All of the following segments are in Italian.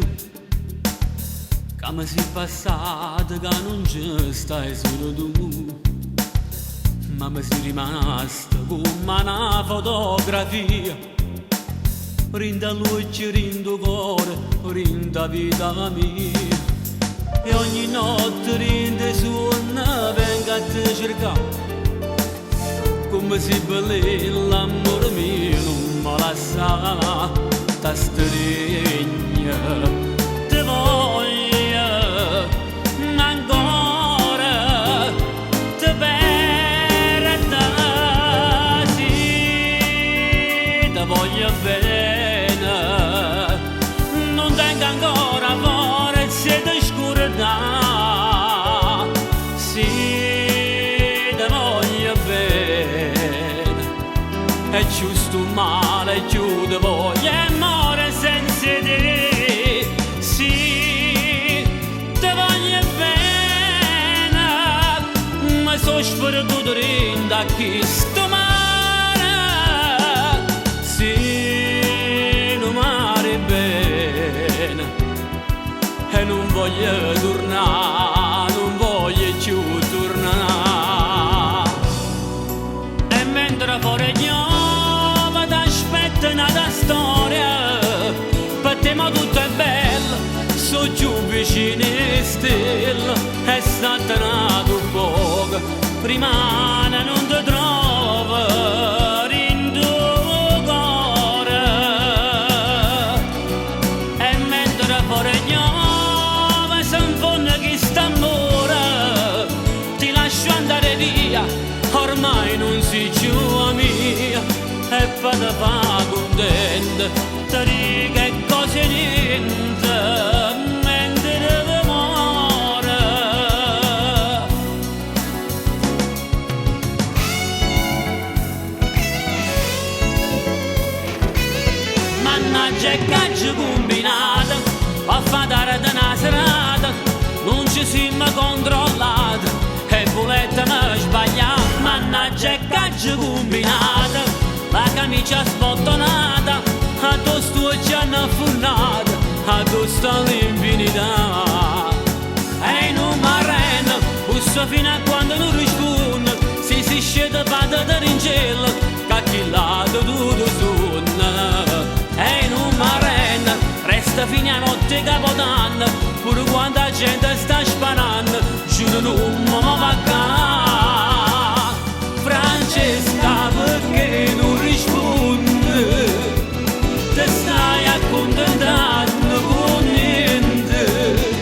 più. Come si è passato che non ci stai solo tu, ma mi si rimasta come una fotografia. Rinda luce, rinda cuore, rinda vita mia. E ogni notte rinde suona, venga a te cercare. Come si bella l'amore mio non mi lascia, ta stregna, te voglio ancora, te perda, sì, te voglio bene, non tengo ancora forza di scordare, sì, te voglio bene, è giusto male, è giusto voglio e more senza te, sì, te voglio bene, ma so sperduto rinda chi sto mare, sì, non mare bene, e non voglio tornare, non voglio più tornare, e mentre fuori piove t'aspetta un'altra storia, per te ma tutto è bello, so giù vicino alle stelle, è stata nato poco, rimane non ti trovo, rindo cuore, e mentre fuori piove s'infonde chi sta amore, ti lascio andare via, ormai non sei più mia, e vado fa contenta, ti dico che cose niente, mentre ti muore. Mannaggia che caccia combinata, a fare da una serata, non ci siamo controllati, e volete me sbagliare, mannaggia che caccia combinata, la camicia sbottonata, a tu sto già affurnata, a tu sta l'infinità, e non mi arrendo, busso fino a quando non rispondo, si scende vada da ringella, che chi lato tutto suona, e non mi arrendo, resta fino a notte capodanno, pure quando la gente sta sparando, giuro non mi va a Francesca perché non risponde, te stai accontentando con niente,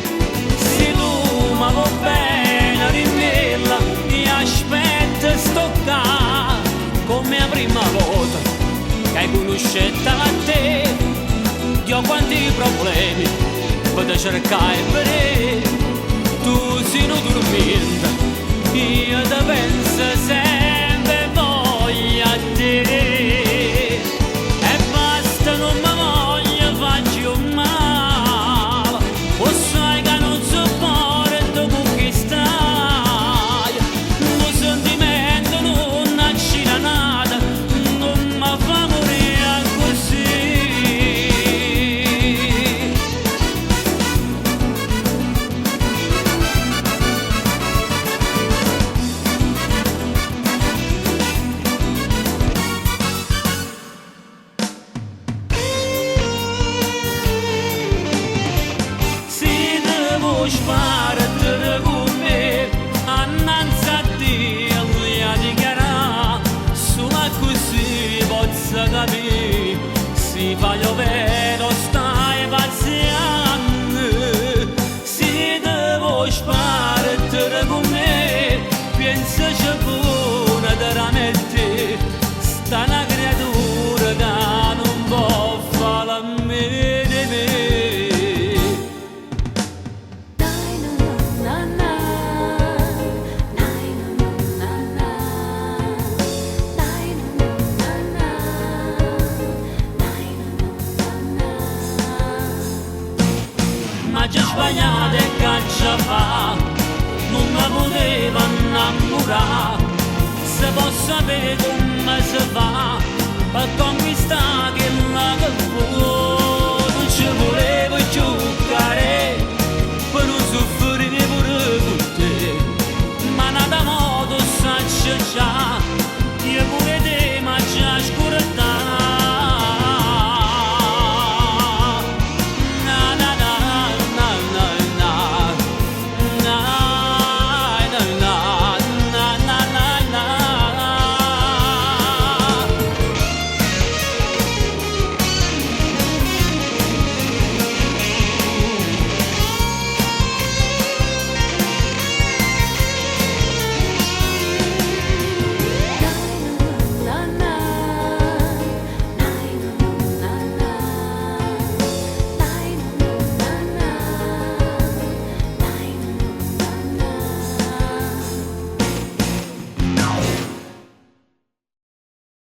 se tu mi va bene rimella, mi aspetta sto qua, come la prima volta che conoscetta a te, io quanti problemi potrei cercare per te, tu sei non dormiendo, io te penso sempre voglio a te, e basta non mi voglio faccio male, o sai che non sopporto con chi stai, lo sentimento non accina nada, non mi fa morire così. Sparate con me, annanzi a Dio li ha dichiarato, solo così posso capire, si fa vero stai paziendo, se devo sparate con me, pensaci buona da rametti, sta una creatura che non può fare a me di me. Ma già sbagliato e caccia fa, non mi poteva innamorare, se posso sapere come si fa per conquistare quella che vuoi.